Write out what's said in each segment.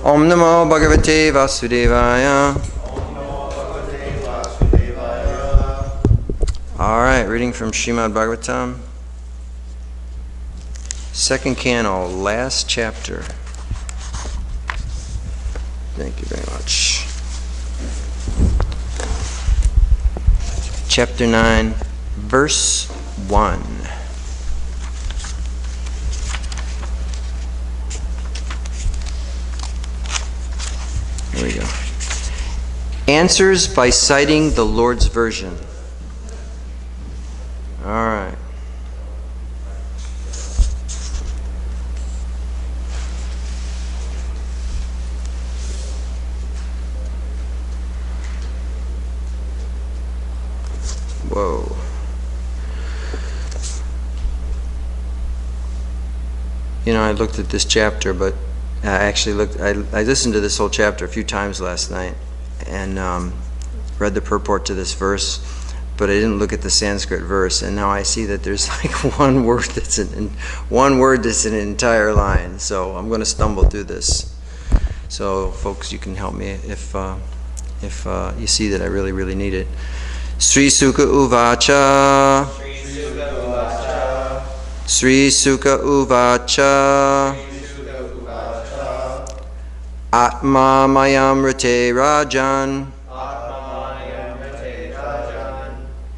Om Namo Bhagavate Vasudevaya. Alright, reading from Srimad Bhagavatam. Second canto, last chapter. Thank you very much. Chapter 9, verse 1. Here we go. Answers by citing the Lord's version. All right. Whoa. You know, I looked at this chapter, but I listened to this whole chapter a few times last night and read the purport to this verse, but I didn't look at the Sanskrit verse, and now I see that there's like one word that's an entire line. So I'm going to stumble through this. So folks, you can help me if you see that I really need it. Sri Sukha Uvacha. Sri Sukha Uvacha. Atma Mayamrite Rajan.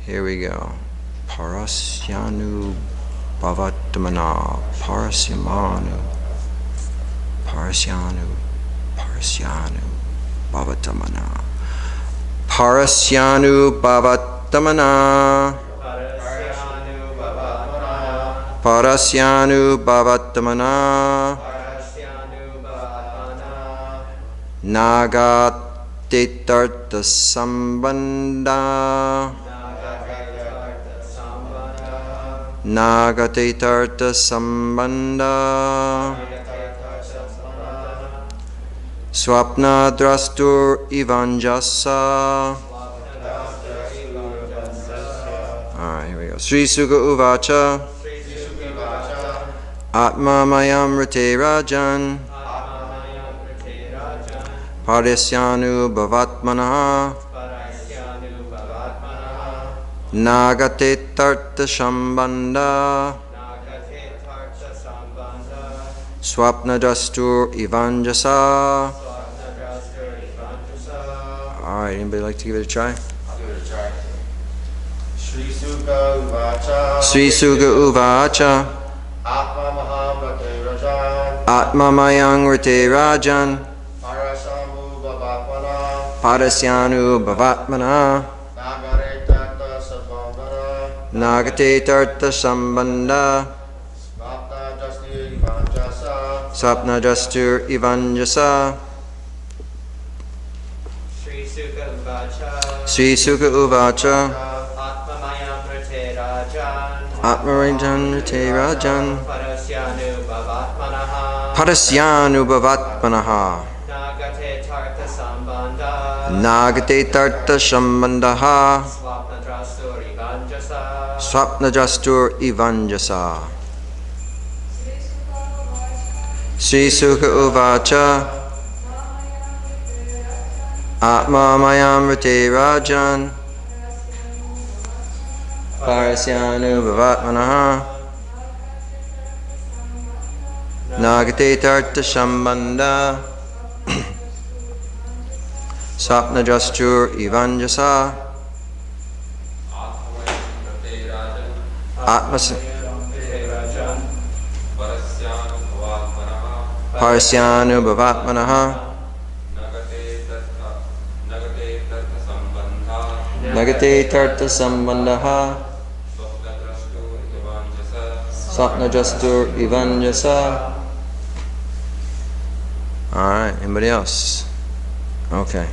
Here we go. Parasyanu Bhavatamana. Parasyanu Bhavatamana. Parasyanu Bhavatamana. Parasyanu Bhavatamana. Nagatetartha Sambandha. Nagatetartha Sambandha. Swapna Drastur Ivanjasa. Alright, here we go. Sri Sukha Uvacha. Atma Mayam Rate Rajan. Parasyanu Bhavatmanaha. Nagate Tartha Shambandha. Swapna Drastur Ivanjasa. Alright, anybody like to give it a try? I'll give it a try. Sri Sukha Uvacha. Sri Sukha Uvacha. Atma Mahamrate Rajan. Atma Mayang Rate Rajan. Parasamu Bhavatmana. Parasyanu Bhavatmana. Nagare Tartha Sambandha. Nagate Tartha Sambandha. Swapna Drastur Ivanjasa. Sapna Drastur Ivanjasa. Sri Sukha Uvacha. Sri Sukha Uvacha. Atma Mayam Rate Rajan. Atma Mayang Rate Rajan. Parasyanu Bhavatmanaha. Parasyanu Bhavatmanaha. Nagate Tartha Sambandha. Nagate Tartha Sambandha. Swapna Drastur Ivanjasa. Swapna Drastur Ivanjasa. Sri Sukha Uvacha. Atma Mayam Rate Rajan. Parasyanu Bhavatmanaha. Nagate Tartha Sambandha. Sapna Drastur Ivanjasa. Atma Parasyanu Bhavatmanaha. Nagate Tartha Sambandha. Sapna Drastur Ivanjasa. Alright, anybody else? Okay.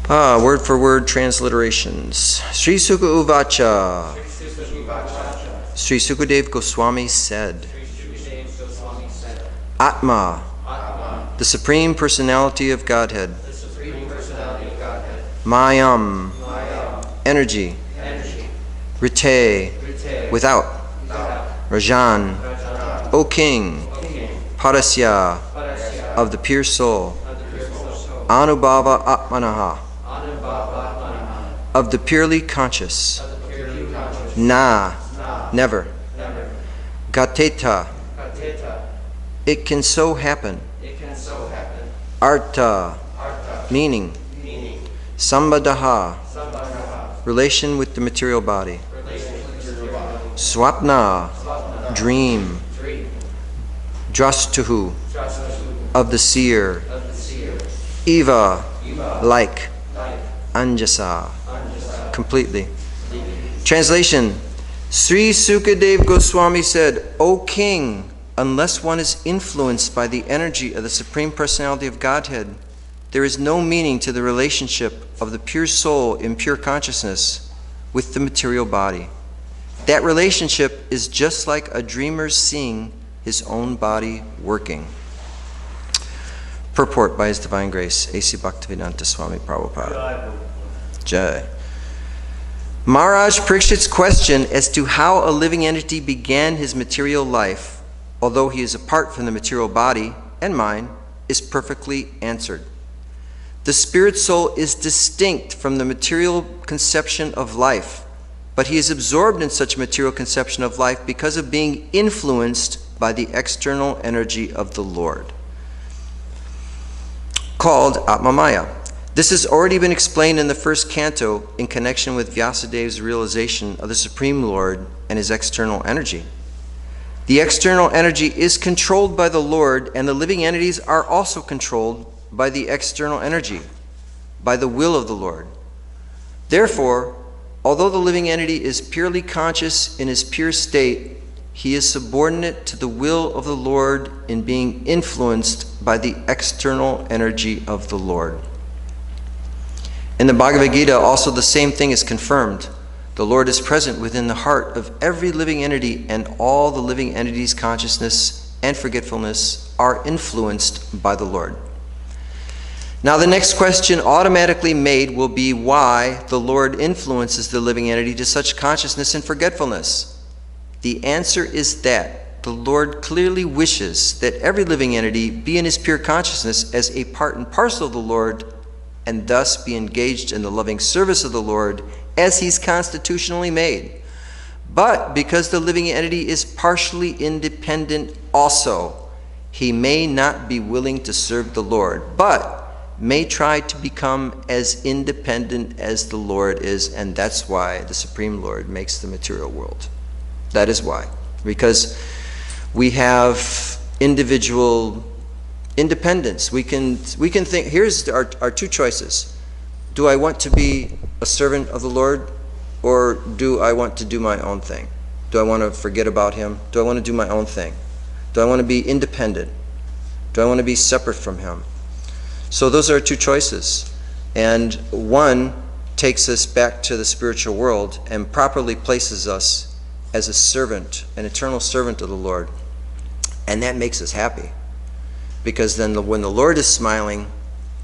Word for word transliterations. Sri Sukha Uvacha. Sri Sukadev Goswami said, Atma, the Supreme Personality of Godhead. Mayam, energy. Rite, without. Rajan, O King. Parasya, of the pure soul, of the pure soul, Anubhava Atmanaha, Anubhava-Atmanaha, of the purely conscious, of the purely conscious, Na, never, never, Gateta, Kateta, it can so happen, it can so happen, Artha, Artha, meaning, meaning, Sambadaha, Sambandha, relation with the material body, relation with the material body, Swapna, Swapna, dream, dream, Drastuhu, Drastu, of the seer, of the seer, Eva, Eva, like, like, Anjasa, Anjasa, completely. leaving. Translation: Sri Sukadev Goswami said, O king, unless one is influenced by the energy of the Supreme Personality of Godhead, there is no meaning to the relationship of the pure soul in pure consciousness with the material body. That relationship is just like a dreamer seeing his own body working. Purport by His Divine Grace, A.C. Bhaktivedanta Swami Prabhupada. Jai. Maharaj Parikshit's question as to how a living entity began his material life, although he is apart from the material body and mind, is perfectly answered. The spirit soul is distinct from the material conception of life, but he is absorbed in such material conception of life because of being influenced by the external energy of the Lord, called Atmamaya. This has already been explained in the first canto in connection with Vyasadev's realization of the Supreme Lord and his external energy. The external energy is controlled by the Lord, and the living entities are also controlled by the external energy, by the will of the Lord. Therefore, although the living entity is purely conscious in his pure state, he is subordinate to the will of the Lord in being influenced by the external energy of the Lord. In the Bhagavad-Gita, also the same thing is confirmed. The Lord is present within the heart of every living entity, and all the living entities' consciousness and forgetfulness are influenced by the Lord. Now the next question automatically made will be why the Lord influences the living entity to such consciousness and forgetfulness. The answer is that the Lord clearly wishes that every living entity be in his pure consciousness as a part and parcel of the Lord, and thus be engaged in the loving service of the Lord as he's constitutionally made. But because the living entity is partially independent also, he may not be willing to serve the Lord, but may try to become as independent as the Lord is, and that's why the Supreme Lord makes the material world. That is why. Because we have individual independence. We can think, here's our two choices. Do I want to be a servant of the Lord, or do I want to do my own thing? Do I want to forget about him? Do I want to do my own thing? Do I want to be independent? Do I want to be separate from him? So those are two choices. And one takes us back to the spiritual world and properly places us as a servant, an eternal servant of the Lord. And that makes us happy. Because then when the Lord is smiling,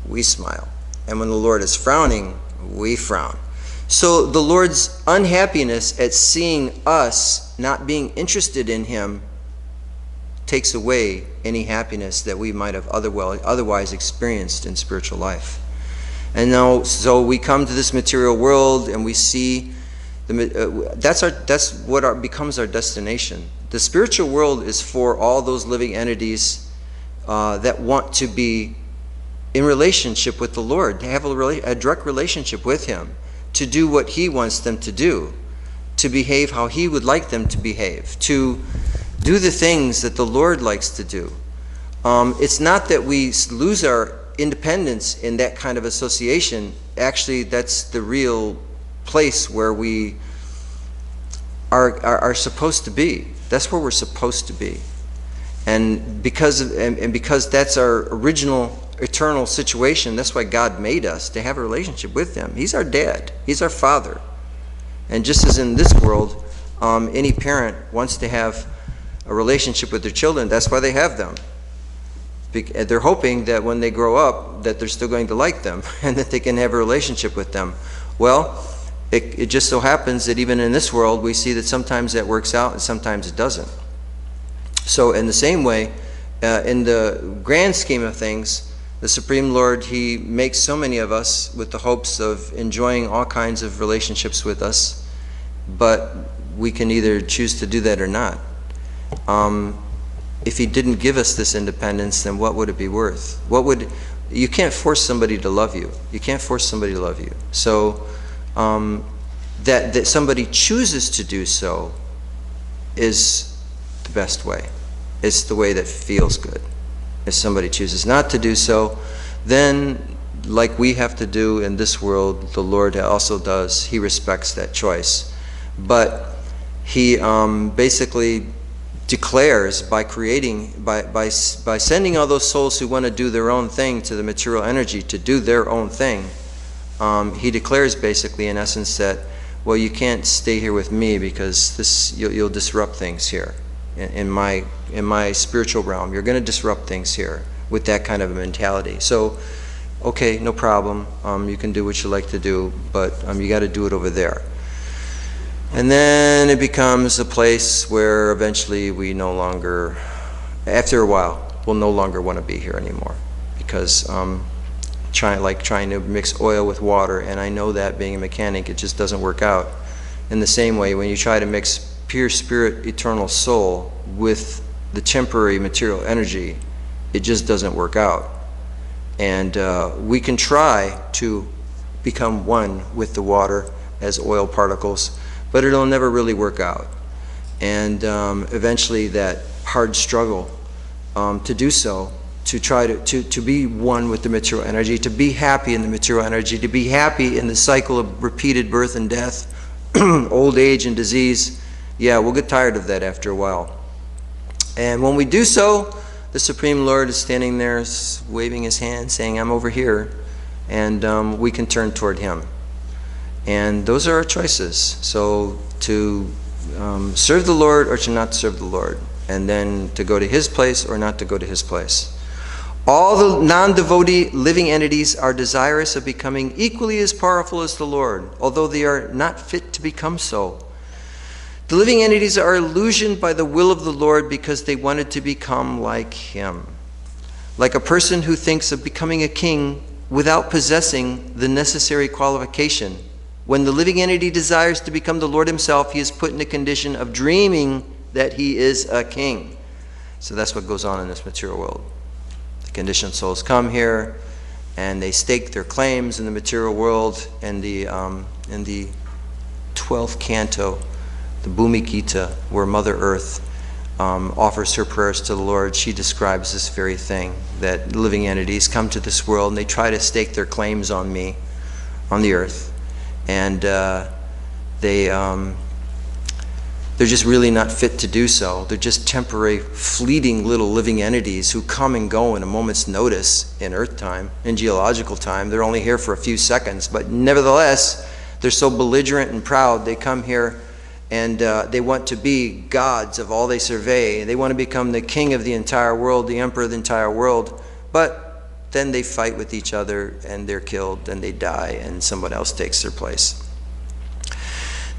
we smile. And when the Lord is frowning, we frown. So the Lord's unhappiness at seeing us not being interested in him takes away any happiness that we might have otherwise experienced in spiritual life. And now, so we come to this material world and we see, that's what becomes our destination. The spiritual world is for all those living entities that want to be in relationship with the Lord, to have a direct relationship with him, to do what he wants them to do, to behave how he would like them to behave, to do the things that the Lord likes to do. It's not that we lose our independence in that kind of association. Actually, that's the real place where we are supposed to be. That's where we're supposed to be. And because that's our original eternal situation, that's why God made us, to have a relationship with him. He's our dad. He's our father. And just as in this world, any parent wants to have a relationship with their children, that's why they have them. They're hoping that when they grow up, that they're still going to like them and that they can have a relationship with them. Well, it just so happens that even in this world, we see that sometimes that works out and sometimes it doesn't. So in the same way, in the grand scheme of things, the Supreme Lord, He makes so many of us with the hopes of enjoying all kinds of relationships with us, but we can either choose to do that or not. If He didn't give us this independence, then what would it be worth? You can't force somebody to love you. You can't force somebody to love you. So that somebody chooses to do so is the best way. It's the way that feels good. If somebody chooses not to do so, then like we have to do in this world, the Lord also does. He respects that choice. But He basically declares by sending all those souls who want to do their own thing to the material energy to do their own thing, He declares basically in essence that, well, you can't stay here with me because you'll disrupt things here in my spiritual realm. You're going to disrupt things here with that kind of a mentality. So, okay, no problem. You can do what you like to do, but you got to do it over there. And then it becomes a place where eventually we no longer, after a while, we'll no longer want to be here anymore, because trying to mix oil with water, and I know that being a mechanic, it just doesn't work out. In the same way, when you try to mix pure spirit, eternal soul with the temporary material energy, it just doesn't work out. And we can try to become one with the water as oil particles, but it'll never really work out. And eventually that hard struggle to do so, to try to be one with the material energy, to be happy in the material energy, to be happy in the cycle of repeated birth and death, old age and disease, yeah, we'll get tired of that after a while. And when we do so, the Supreme Lord is standing there waving His hand saying, I'm over here, and we can turn toward Him. And those are our choices. So to serve the Lord or to not serve the Lord, and then to go to His place or not to go to His place. All the non-devotee living entities are desirous of becoming equally as powerful as the Lord, although they are not fit to become so. The living entities are illusioned by the will of the Lord because they wanted to become like Him. Like a person who thinks of becoming a king without possessing the necessary qualification. When the living entity desires to become the Lord Himself, he is put in a condition of dreaming that he is a king. So that's what goes on in this material world. The conditioned souls come here and they stake their claims in the material world. In the 12th canto, the Bhagavad-Gita, where Mother Earth offers her prayers to the Lord, she describes this very thing, that living entities come to this world and they try to stake their claims on me, on the earth, and they're just really not fit to do so. They're just temporary, fleeting little living entities who come and go in a moment's notice in earth time, in geological time. They're only here for a few seconds, but nevertheless, they're so belligerent and proud. They come here and they want to be gods of all they survey. They want to become the king of the entire world, the emperor of the entire world. But then they fight with each other and they're killed and they die and someone else takes their place.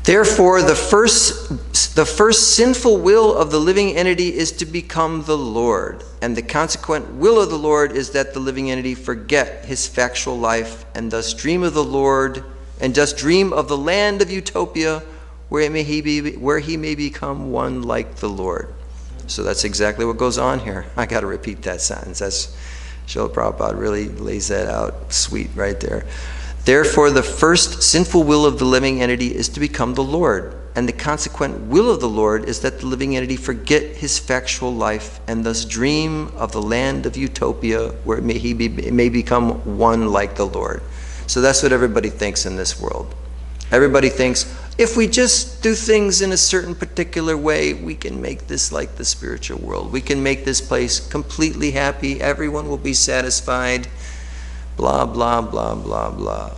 Therefore, the first sinful will of the living entity is to become the Lord. And the consequent will of the Lord is that the living entity forget his factual life and thus dream of the Lord, and thus dream of the land of utopia where he may become one like the Lord. So that's exactly what goes on here. I got to repeat that sentence. That's Srila Prabhupada really lays that out sweet right there. Therefore, the first sinful will of the living entity is to become the Lord. And the consequent will of the Lord is that the living entity forget his factual life and thus dream of the land of utopia where he may become one like the Lord. So that's what everybody thinks in this world. Everybody thinks, if we just do things in a certain particular way, we can make this like the spiritual world. We can make this place completely happy. Everyone will be satisfied. Blah, blah, blah, blah, blah.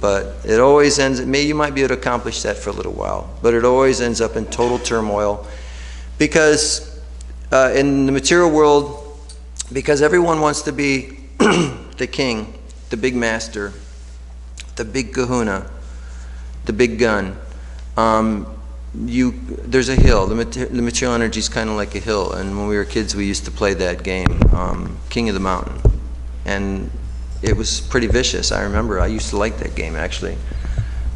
But it always ends, you might be able to accomplish that for a little while, but it always ends up in total turmoil because in the material world, because everyone wants to be the king, the big master, the big kahuna, the big gun, there's a hill. The material energy is kind of like a hill, and when we were kids, we used to play that game, King of the Mountain, and it was pretty vicious. I remember I used to like that game actually,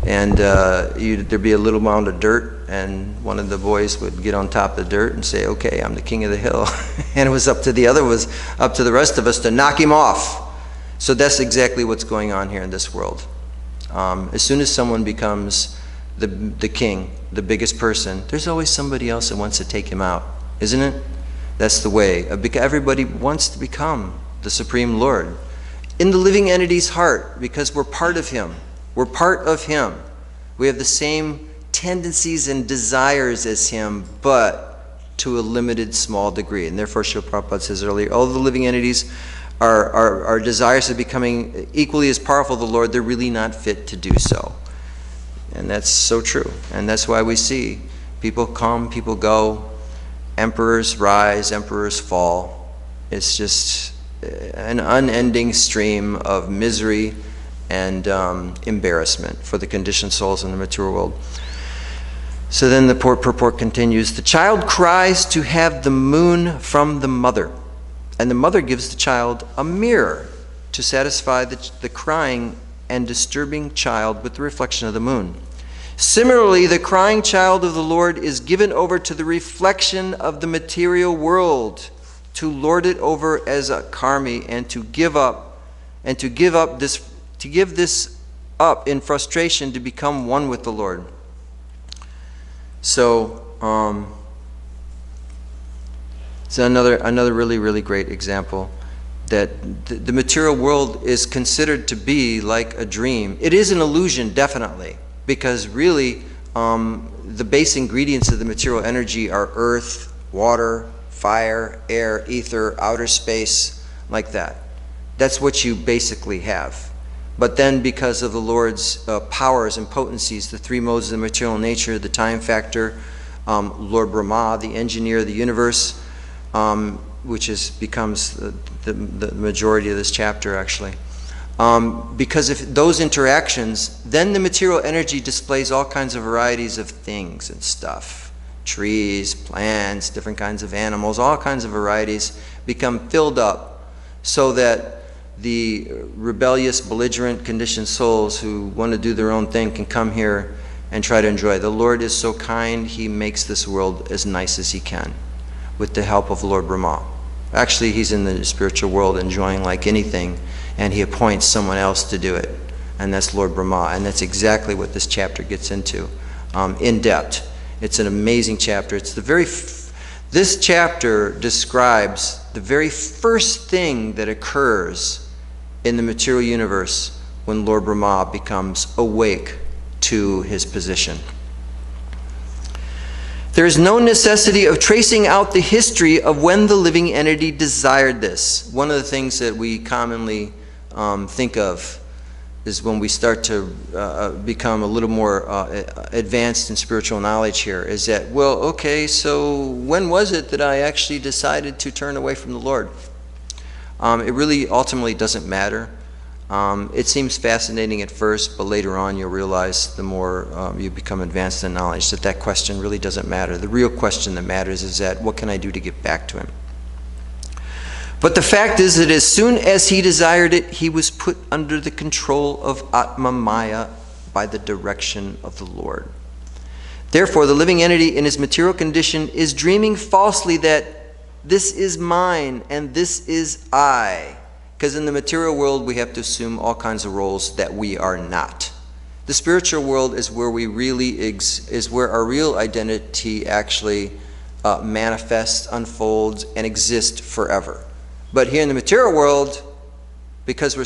and there'd be a little mound of dirt, and one of the boys would get on top of the dirt and say, "Okay, I'm the king of the hill," and it was up to the rest of us to knock him off. So that's exactly what's going on here in this world. As soon as someone becomes the king, the biggest person, there's always somebody else that wants to take him out, isn't it? That's the way. Everybody wants to become the Supreme Lord in the living entity's heart, because we're part of him. We're part of him. We have the same tendencies and desires as him, but to a limited small degree. And therefore, Srila Prabhupada says earlier, all the living entities are desires of becoming equally as powerful as the Lord. They're really not fit to do so. And that's so true. And that's why we see people come, people go, emperors rise, emperors fall. It's just an unending stream of misery and embarrassment for the conditioned souls in the material world. So then the purport continues, the child cries to have the moon from the mother, and the mother gives the child a mirror to satisfy the crying and disturbing child with the reflection of the moon. Similarly, the crying child of the Lord is given over to the reflection of the material world, to lord it over as a karmi, and to give this up in frustration to become one with the Lord. So, it's another really, really great example that the material world is considered to be like a dream. It is an illusion, definitely, because really the base ingredients of the material energy are earth, water, fire, air, ether, outer space, like that. That's what you basically have. But then because of the Lord's powers and potencies, the three modes of the material nature, the time factor, Lord Brahma, the engineer of the universe, which becomes the majority of this chapter actually. Because if those interactions, then the material energy displays all kinds of varieties of things and stuff. Trees, plants, different kinds of animals, all kinds of varieties become filled up so that the rebellious, belligerent, conditioned souls who want to do their own thing can come here and try to enjoy. The Lord is so kind, he makes this world as nice as he can with the help of Lord Brahma. Actually, he's in the spiritual world enjoying like anything, and he appoints someone else to do it, and that's Lord Brahma. And that's exactly what this chapter gets into in depth. It's an amazing chapter. It's this chapter describes the very first thing that occurs in the material universe when Lord Brahma becomes awake to his position. There is no necessity of tracing out the history of when the living entity desired this. One of the things that we commonly think of is when we start to become a little more advanced in spiritual knowledge here, is that, well, okay, so when was it that I actually decided to turn away from the Lord? It really ultimately doesn't matter. It seems fascinating at first, but later on you'll realize the more you become advanced in knowledge that question really doesn't matter. The real question that matters is that, what can I do to get back to him? But the fact is that as soon as he desired it, he was put under the control of Atma Maya by the direction of the Lord. Therefore, the living entity in his material condition is dreaming falsely that this is mine and this is I. Because in the material world, we have to assume all kinds of roles that we are not. The spiritual world is where we really is where our real identity actually manifests, unfolds, and exists forever. But here in the material world, because we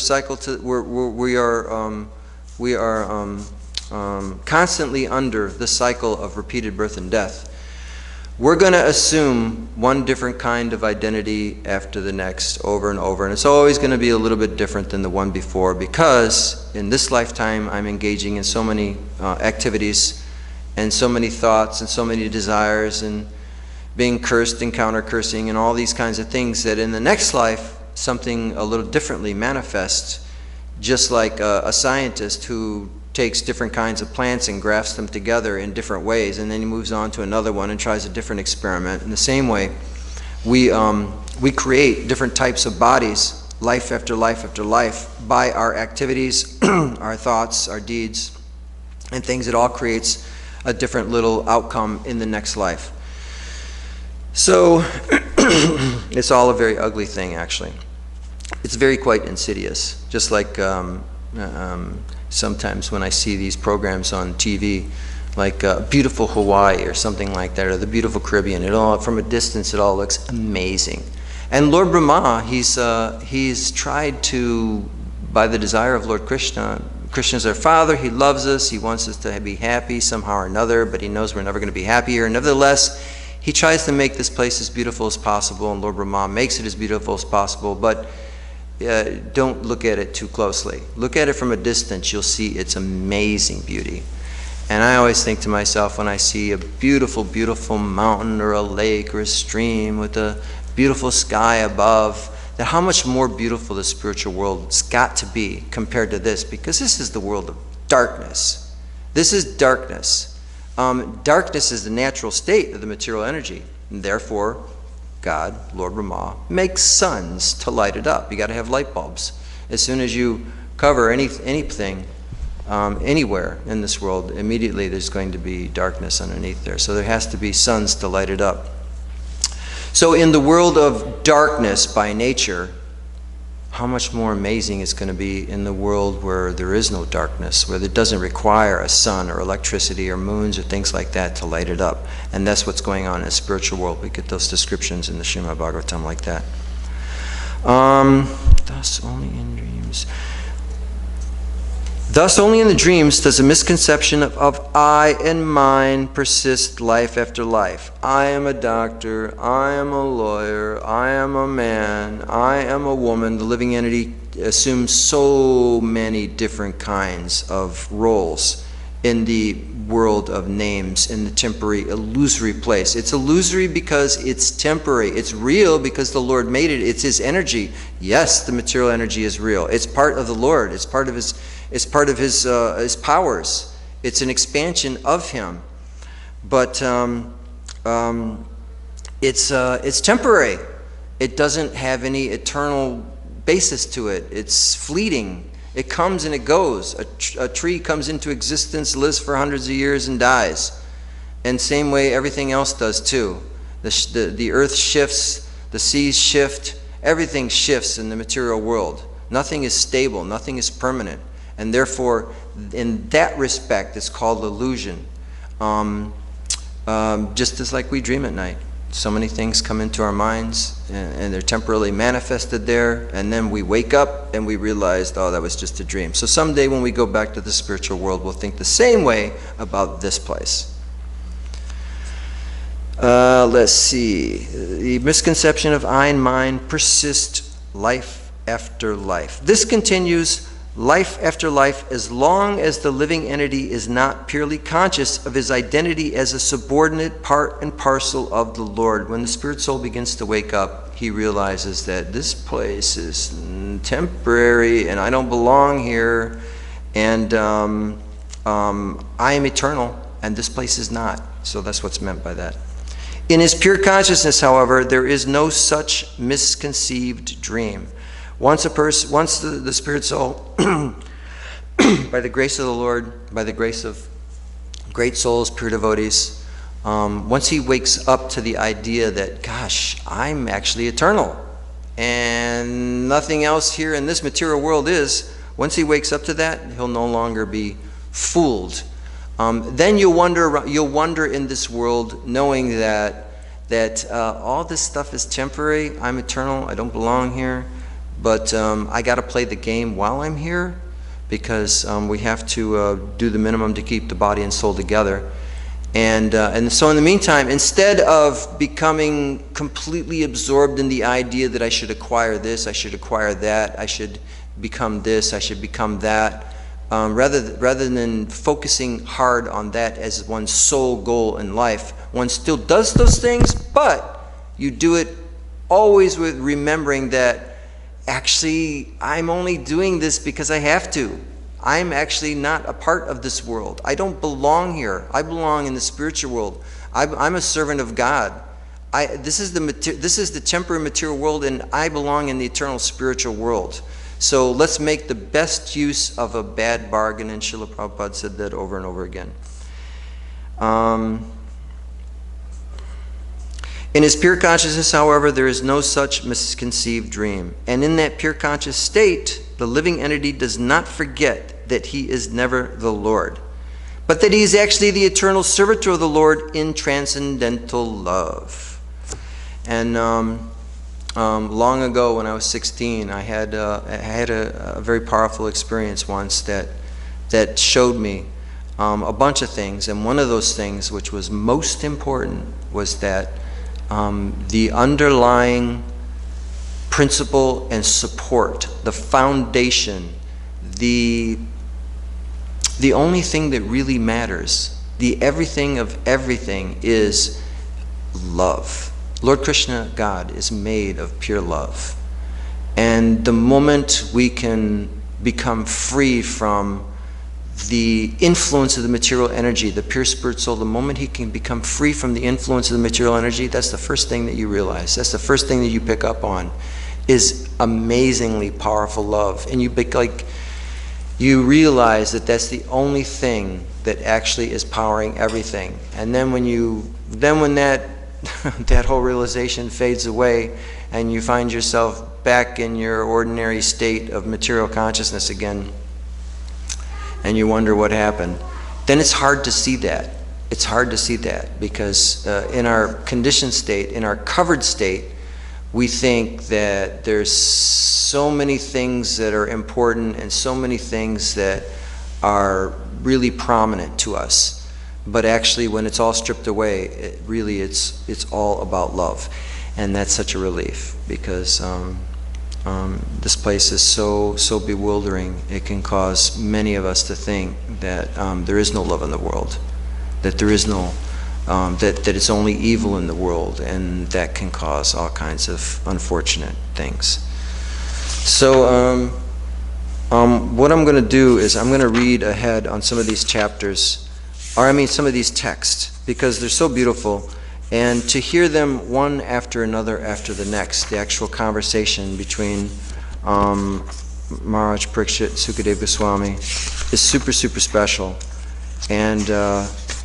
are constantly under the cycle of repeated birth and death, we're going to assume one different kind of identity after the next, over and over, and it's always going to be a little bit different than the one before, because in this lifetime I'm engaging in so many activities and so many thoughts and so many desires and being cursed and counter-cursing and all these kinds of things, that in the next life something a little differently manifests, just like a scientist who takes different kinds of plants and grafts them together in different ways, and then he moves on to another one and tries a different experiment. In the same way, we create different types of bodies, life after life after life, by our activities, our thoughts, our deeds, and things. It all creates a different little outcome in the next life. So it's all a very ugly thing, actually. It's very quite insidious, just like sometimes when I see these programs on TV, like beautiful Hawaii or something like that, or the beautiful Caribbean. It all, from a distance, it all looks amazing. And Lord Brahma, he's tried to, by the desire of Lord Krishna. Krishna is our Father. He loves us. He wants us to be happy somehow or another, but he knows we're never going to be happier. Nevertheless, he tries to make this place as beautiful as possible, and Lord Brahma makes it as beautiful as possible, but don't look at it too closely. Look at it from a distance. You'll see its amazing beauty. And I always think to myself, when I see a beautiful, beautiful mountain or a lake or a stream with a beautiful sky above, that how much more beautiful the spiritual world's got to be compared to this, because this is the world of darkness. This is darkness. Darkness is the natural state of the material energy, and therefore God, Lord Brahma, makes suns to light it up. You got to have light bulbs. As soon as you cover anything anywhere in this world, immediately there's going to be darkness underneath there. So there has to be suns to light it up. So in the world of darkness by nature, how much more amazing it's going to be in the world where there is no darkness, where it doesn't require a sun or electricity or moons or things like that to light it up. And that's what's going on in the spiritual world. We get those descriptions in the Srimad Bhagavatam like that. Thus only in dreams. Thus only in the dreams does a misconception of I and mine persist life after life. I am a doctor, I am a lawyer, I am a man, I am a woman. The living entity assumes so many different kinds of roles in the world of names, in the temporary, illusory place. It's illusory because it's temporary. It's real because the Lord made it. It's His energy. Yes, the material energy is real. It's part of the Lord. It's part of His powers. It's an expansion of Him. But it's temporary. It doesn't have any eternal basis to it. It's fleeting. It comes and it goes. A tree comes into existence, lives for hundreds of years, and dies. And same way everything else does too. The earth shifts, the seas shift, everything shifts in the material world. Nothing is stable, nothing is permanent. And therefore, in that respect, it's called illusion. Just as like we dream at night. So many things come into our minds, and they're temporarily manifested there, and then we wake up and we realize, oh, that was just a dream. So someday when we go back to the spiritual world, we'll think the same way about this place. Let's see. The misconception of I and mine persist life after life. This continues life after life as long as the living entity is not purely conscious of his identity as a subordinate part and parcel of the Lord. When the spirit soul begins to wake up, he realizes that this place is temporary and I don't belong here, and I am eternal and this place is not. So that's what's meant by that. In his pure consciousness, however, there is no such misconceived dream. Once the spirit soul, by the grace of the Lord, by the grace of great souls, pure devotees, once he wakes up to the idea that, gosh, I'm actually eternal, and nothing else here in this material world is, once he wakes up to that, he'll no longer be fooled. Then you'll wander in this world knowing that all this stuff is temporary. I'm eternal. I don't belong here. But I got to play the game while I'm here, because we have to do the minimum to keep the body and soul together. And so in the meantime, instead of becoming completely absorbed in the idea that I should acquire this, I should acquire that, I should become this, I should become that, rather than focusing hard on that as one's sole goal in life, one still does those things, but you do it always with remembering that actually I'm only doing this because I have to. I'm actually not a part of this world. I don't belong here. I belong in the spiritual world. I'm a servant of God. This is the temporary material world, and I belong in the eternal spiritual world. So let's make the best use of a bad bargain, and Srila Prabhupada said that over and over again. In his pure consciousness, however, there is no such misconceived dream. And in that pure conscious state, the living entity does not forget that he is never the Lord, but that he is actually the eternal servitor of the Lord in transcendental love. And long ago, when I was 16, I had a very powerful experience once that showed me a bunch of things. And one of those things, which was most important, was that the underlying principle and support, the foundation, the only thing that really matters, the everything of everything, is love. Lord Krishna, God, is made of pure love. And the moment we can become free from the influence of the material energy, the pure spirit soul, the moment he can become free from the influence of the material energy, that's the first thing that you realize. That's the first thing that you pick up on, is amazingly powerful love. And you realize that that's the only thing that actually is powering everything. And then when that that whole realization fades away, and you find yourself back in your ordinary state of material consciousness again, and you wonder what happened, then it's hard to see that. It's hard to see that because in our conditioned state, in our covered state, we think that there's so many things that are important and so many things that are really prominent to us. But actually, when it's all stripped away, it's all about love. And that's such a relief, because this place is so bewildering. It can cause many of us to think that there is no love in the world, that there is no, that it's only evil in the world, and that can cause all kinds of unfortunate things. So what I'm going to do is I'm going to read ahead on some of these chapters, some of these texts, because they're so beautiful. And to hear them one after another after the next, the actual conversation between Maharaj Parikshit and Sukadeva Goswami is super, super special. And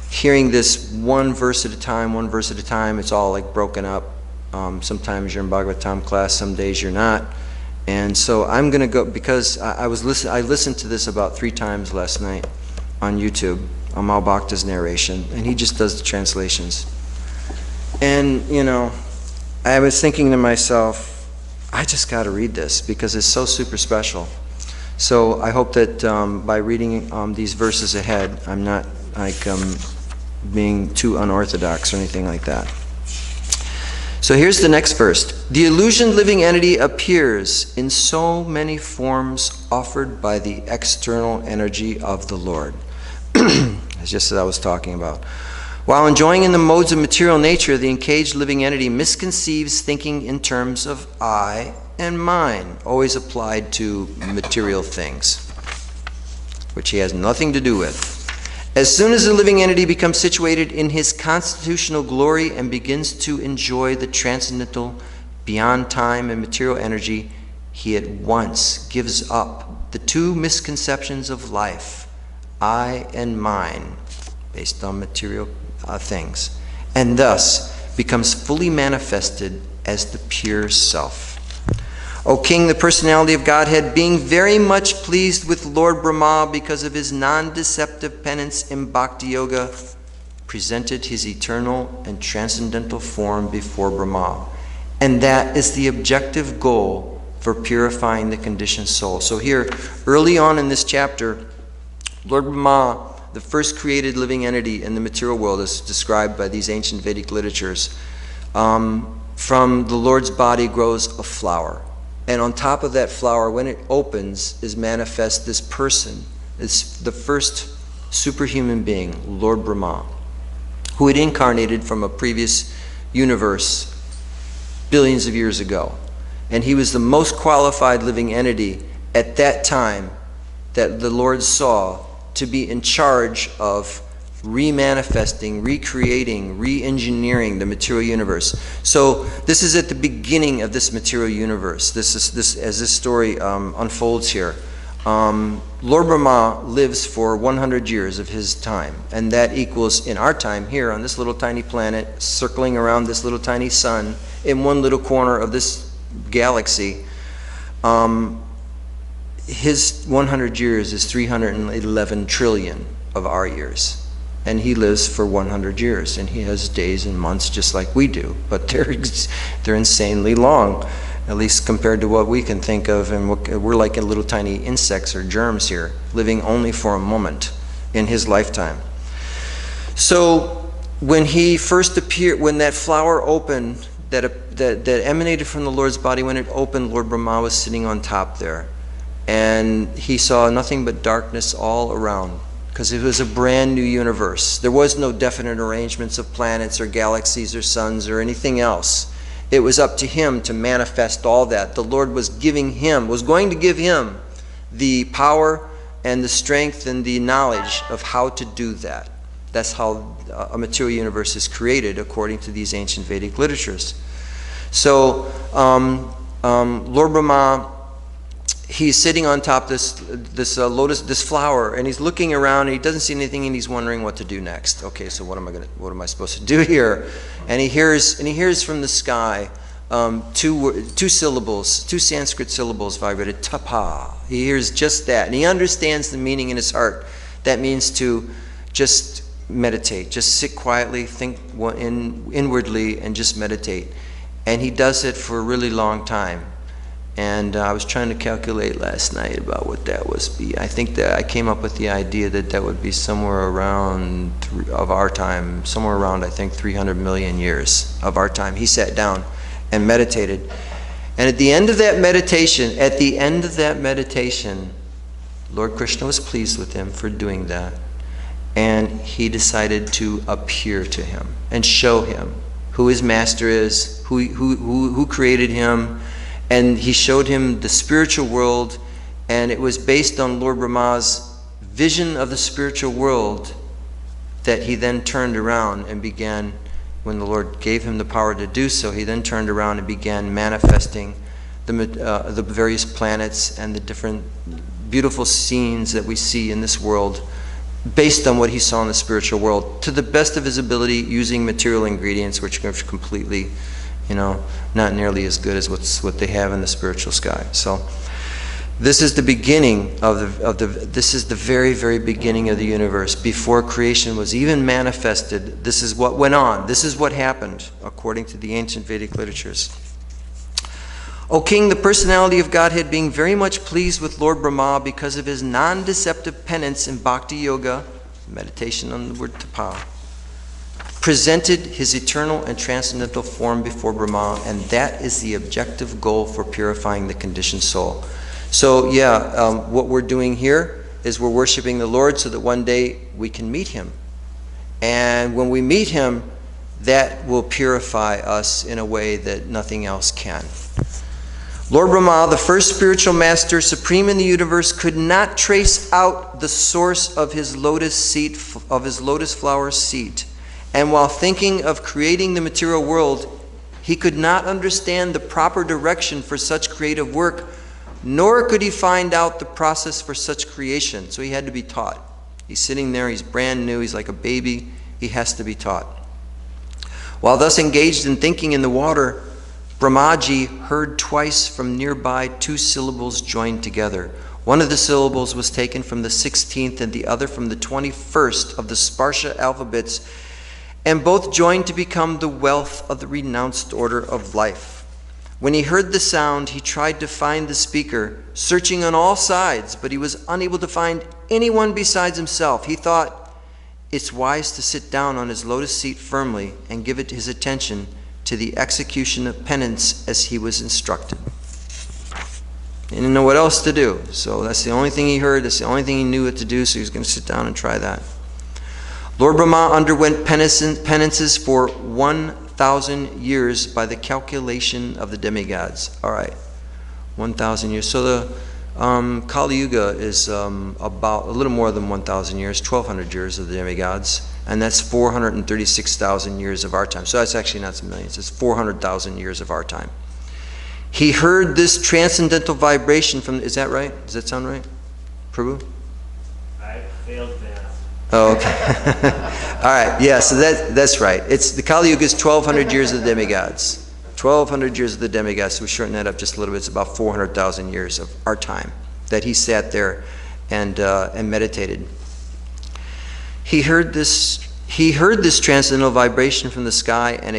hearing this one verse at a time, it's all like broken up. Sometimes you're in Bhagavatam class, some days you're not. And so I'm going to go, because I listened to this about 3 times last night on YouTube, Amal Bhakta's narration, and he just does the translations. And, I was thinking to myself, I just got to read this because it's so super special. So I hope that by reading these verses ahead, I'm not being too unorthodox or anything like that. So here's the next verse. The illusioned living entity appears in so many forms offered by the external energy of the Lord. Just as I was talking about. While enjoying in the modes of material nature, the encaged living entity misconceives thinking in terms of I and mine, always applied to material things, which he has nothing to do with. As soon as the living entity becomes situated in his constitutional glory and begins to enjoy the transcendental beyond time and material energy, he at once gives up the 2 misconceptions of life, I and mine, based on material things, and thus becomes fully manifested as the pure self. O King, the personality of Godhead, being very much pleased with Lord Brahma because of his non-deceptive penance in Bhakti Yoga, presented his eternal and transcendental form before Brahma. And that is the objective goal for purifying the conditioned soul. So here, early on in this chapter, Lord Brahma, the first created living entity in the material world, is described by these ancient Vedic literatures. From the Lord's body grows a flower. And on top of that flower, when it opens, is manifest this person. It's the first superhuman being, Lord Brahma, who had incarnated from a previous universe billions of years ago. And he was the most qualified living entity at that time that the Lord saw to be in charge of remanifesting, recreating, re-engineering the material universe. So this is at the beginning of this material universe. As this story unfolds here. Lord Brahma lives for 100 years of his time, and that equals, in our time here on this little tiny planet, circling around this little tiny sun, in one little corner of this galaxy, his 100 years is 311 trillion of our years. And he lives for 100 years, and he has days and months just like we do, but they're insanely long, at least compared to what we can think of, and we're like little tiny insects or germs here, living only for a moment in his lifetime. So when he first appeared, when that flower opened, that emanated from the Lord's body, when it opened, Lord Brahma was sitting on top there, and he saw nothing but darkness all around, because it was a brand new universe. There was no definite arrangements of planets or galaxies or suns or anything else. It was up to him to manifest all that. The Lord was going to give him the power and the strength and the knowledge of how to do that. That's how a material universe is created according to these ancient Vedic literatures. So Lord Brahma, he's sitting on top this lotus flower, and he's looking around, and he doesn't see anything, and he's wondering what to do next. Okay, so what am I supposed to do here? And he hears from the sky two syllables, two Sanskrit syllables vibrated, tapa. He hears just that, and he understands the meaning in his heart. That means to just meditate, just sit quietly, think inwardly, and just meditate. And he does it for a really long time. And I was trying to calculate last night about what that was. I think that I came up with the idea that would be somewhere around of our time, somewhere around, I think, 300 million years of our time. He sat down and meditated. And at the end of that meditation, Lord Krishna was pleased with him for doing that. And he decided to appear to him and show him who his master is, who created him. And he showed him the spiritual world, and it was based on Lord Brahma's vision of the spiritual world that he then turned around and began, when the Lord gave him the power to do so, he then turned around and began manifesting the various planets and the different beautiful scenes that we see in this world based on what he saw in the spiritual world, to the best of his ability, using material ingredients which are completely, not nearly as good as what they have in the spiritual sky. So this is the beginning this is the very, very beginning of the universe. Before creation was even manifested, this is what went on. This is what happened according to the ancient Vedic literatures. O King, the personality of Godhead, being very much pleased with Lord Brahma because of his non-deceptive penance in bhakti yoga, meditation on the word tapa, presented his eternal and transcendental form before Brahma, and that is the objective goal for purifying the conditioned soul. So what we're doing here is we're worshiping the Lord so that one day we can meet him. And when we meet him, that will purify us in a way that nothing else can. Lord Brahma, the first spiritual master, supreme in the universe, could not trace out the source of his lotus flower seat. And while thinking of creating the material world, he could not understand the proper direction for such creative work, nor could he find out the process for such creation. So he had to be taught. He's sitting there, he's brand new, he's like a baby, he has to be taught. While thus engaged in thinking in the water, Brahmaji heard twice from nearby two syllables joined together. One of the syllables was taken from the 16th and the other from the 21st of the Sparsha alphabets, and both joined to become the wealth of the renounced order of life. When he heard the sound, he tried to find the speaker, searching on all sides, but he was unable to find anyone besides himself. He thought it's wise to sit down on his lotus seat firmly and give it his attention to the execution of penance as he was instructed. He didn't know what else to do, so that's the only thing he heard, that's the only thing he knew what to do, so he was going to sit down and try that. Lord Brahma underwent penances for 1,000 years by the calculation of the demigods. All right, 1,000 years. So Kali Yuga is about a little more than 1,000 years, 1,200 years of the demigods, and that's 436,000 years of our time. So that's actually not some millions, it's 400,000 years of our time. He heard this transcendental vibration from, is that right? Does that sound right, Prabhu? I failed math. Oh, okay. All right, yeah, so that's right. It's the Kali Yuga is 1,200 years of the demigods. 1,200 years of the demigods, so we shorten that up just a little bit. It's about 400,000 years of our time that he sat there and meditated. He heard this transcendental vibration from the sky and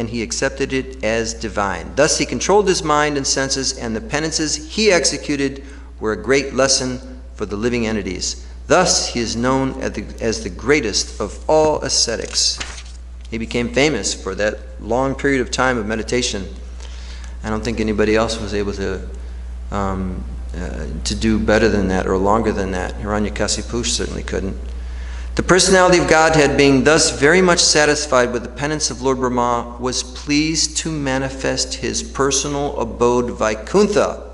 he accepted it as divine. Thus he controlled his mind and senses, and the penances he executed were a great lesson for the living entities. Thus he is known as the greatest of all ascetics. He became famous for that long period of time of meditation. I don't think anybody else was able to do better than that or longer than that. Hiranyakasipu certainly couldn't. The personality of Godhead, being thus very much satisfied with the penance of Lord Brahma, was pleased to manifest his personal abode Vaikuntha,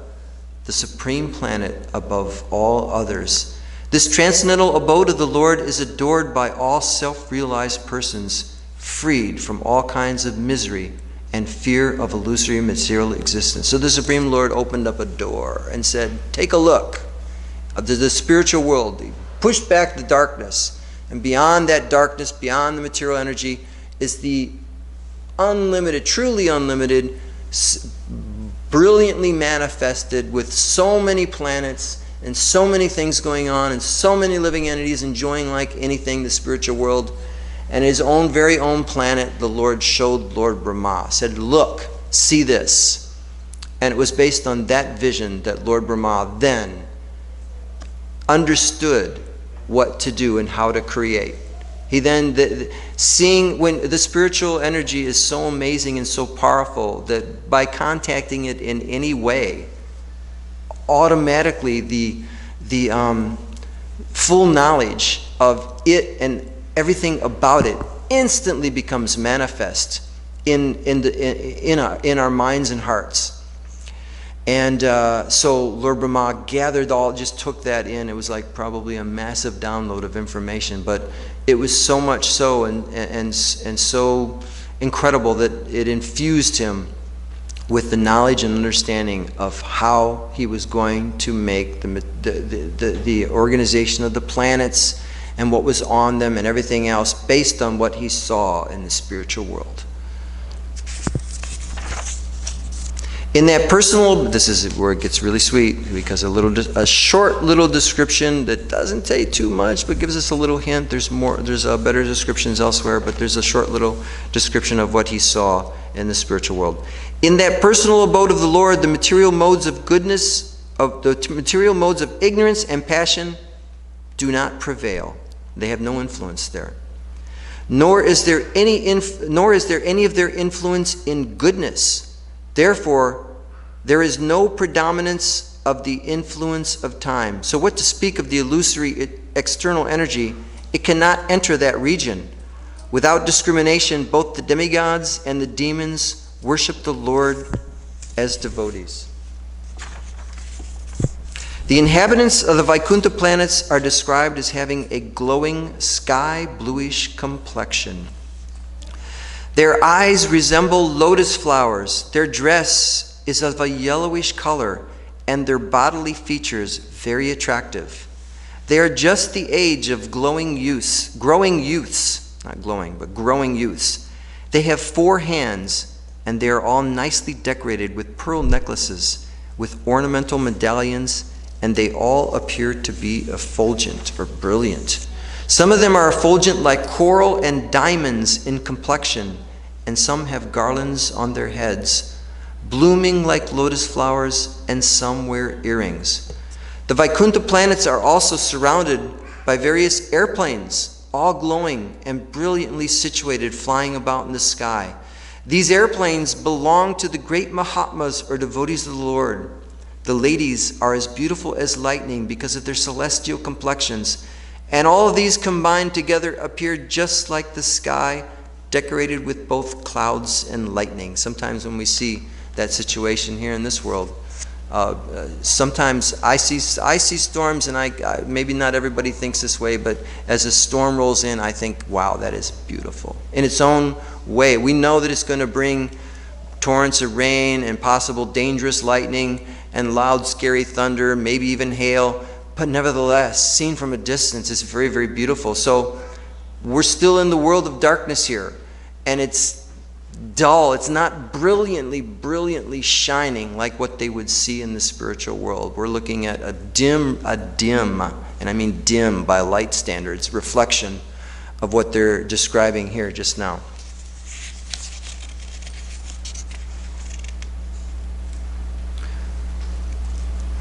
the supreme planet above all others. This transcendental abode of the Lord is adored by all self-realized persons, freed from all kinds of misery and fear of illusory material existence. So the Supreme Lord opened up a door and said, take a look at the spiritual world. He pushed back the darkness, and beyond that darkness, beyond the material energy, is the unlimited, truly unlimited, brilliantly manifested with so many planets and so many things going on and so many living entities enjoying like anything the spiritual world. And his own very own planet, the Lord showed Lord Brahma, said, look, see this. And it was based on that vision that Lord Brahma then understood what to do and how to create. He then, seeing when the spiritual energy is so amazing and so powerful that by contacting it in any way, automatically the full knowledge of it and everything about it instantly becomes manifest in our minds and hearts. And so Lord Brahma gathered just took that in. It was like probably a massive download of information, but it was so much so and so incredible that it infused him with the knowledge and understanding of how he was going to make the organization of the planets and what was on them and everything else based on what he saw in the spiritual world. In that personal, this is where it gets really sweet, because a short little description that doesn't say too much but gives us a little hint. There's better descriptions elsewhere, but there's a short little description of what he saw in the spiritual world. In that personal abode of the Lord, the material modes of ignorance and passion do not prevail. They have no influence there. Nor is there any of their influence in goodness. Therefore, there is no predominance of the influence of time. So what to speak of the illusory external energy? It cannot enter that region. Without discrimination, both the demigods and the demons worship the Lord as devotees. The inhabitants of the Vaikuntha planets are described as having a glowing sky bluish complexion. Their eyes resemble lotus flowers. Their dress is of a yellowish color, and their bodily features very attractive. They are just the age of growing youths. They have 4 hands, and they are all nicely decorated with pearl necklaces, with ornamental medallions, and they all appear to be effulgent or brilliant. Some of them are effulgent like coral and diamonds in complexion, and some have garlands on their heads, blooming like lotus flowers, and some wear earrings. The Vaikuntha planets are also surrounded by various airplanes, all glowing and brilliantly situated, flying about in the sky. These airplanes belong to the great Mahatmas or devotees of the Lord. The ladies are as beautiful as lightning because of their celestial complexions, and all of these combined together appear just like the sky, decorated with both clouds and lightning. Sometimes when we see that situation here in this world, Sometimes I see storms, and I maybe not everybody thinks this way, but as a storm rolls in, I think, wow, that is beautiful in its own way. We know that it's going to bring torrents of rain and possible dangerous lightning and loud, scary thunder, maybe even hail. But nevertheless, seen from a distance, it's very, very beautiful. So we're still in the world of darkness here, and it's dull. It's not brilliantly shining like what they would see in the spiritual world. We're looking at a dim, and I mean dim by light standards, reflection of what they're describing here just now.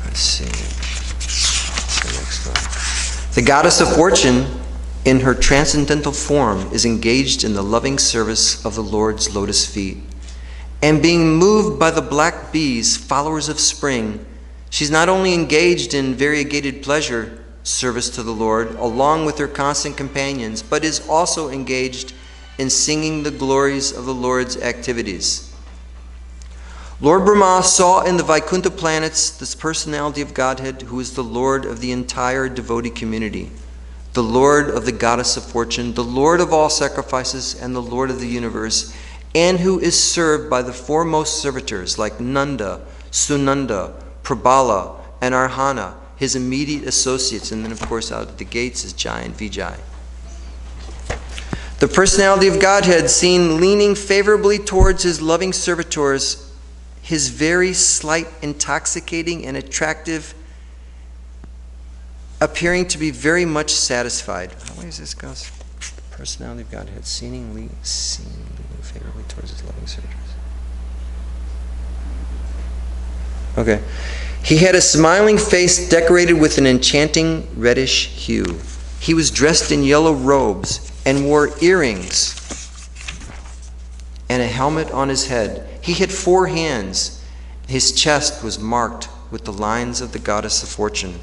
Let's see. What's the next one? The goddess of fortune, in her transcendental form, is engaged in the loving service of the Lord's lotus feet. And being moved by the black bees, followers of spring, she's not only engaged in variegated pleasure, service to the Lord, along with her constant companions, but is also engaged in singing the glories of the Lord's activities. Lord Brahma saw in the Vaikuntha planets this personality of Godhead who is the Lord of the entire devotee community, the Lord of the goddess of fortune, the Lord of all sacrifices, and the Lord of the universe, and who is served by the foremost servitors like Nanda, Sunanda, Prabhala, and Arhana, his immediate associates, and then of course out at the gates is Jai and Vijay. The personality of Godhead seen leaning favorably towards his loving servitors, his very slight, intoxicating, and attractive, appearing to be very much satisfied. How does this go? Personality of Godhead, seen leaning favorably towards his loving servitors. Okay. He had a smiling face decorated with an enchanting reddish hue. He was dressed in yellow robes and wore earrings and a helmet on his head. He had 4 hands. His chest was marked with the lines of the goddess of fortune.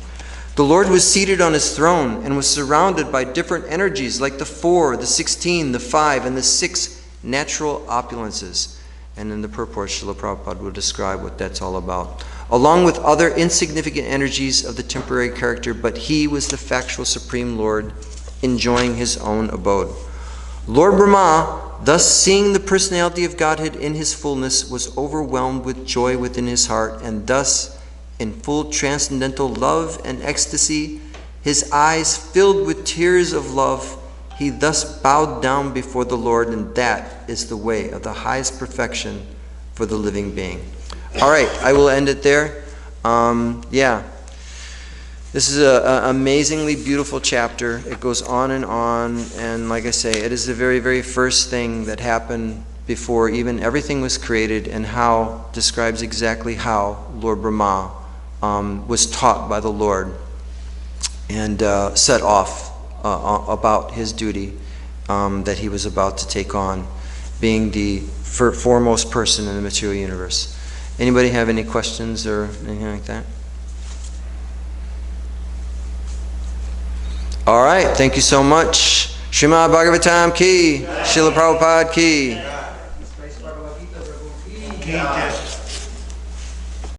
The Lord was seated on his throne and was surrounded by different energies like the 4, the 16, the 5, and the 6 natural opulences. And in the purport, Srila Prabhupada will describe what that's all about, along with other insignificant energies of the temporary character, but he was the factual Supreme Lord, enjoying his own abode. Lord Brahma, thus seeing the personality of Godhead in his fullness, was overwhelmed with joy within his heart, and thus, in full transcendental love and ecstasy, his eyes filled with tears of love, he thus bowed down before the Lord, and that is the way of the highest perfection for the living being. All right, I will end it there. This is an amazingly beautiful chapter. It goes on, and like I say, it is the very, very first thing that happened before even everything was created, and how describes exactly how Lord Brahma was taught by the Lord and set off about his duty that he was about to take on, being the foremost person in the material universe. Anybody have any questions or anything like that? All right, thank you so much. Srimad Bhagavatam ki, Srila Prabhupada ki. Bhagavad-Gita, Prabhu ki.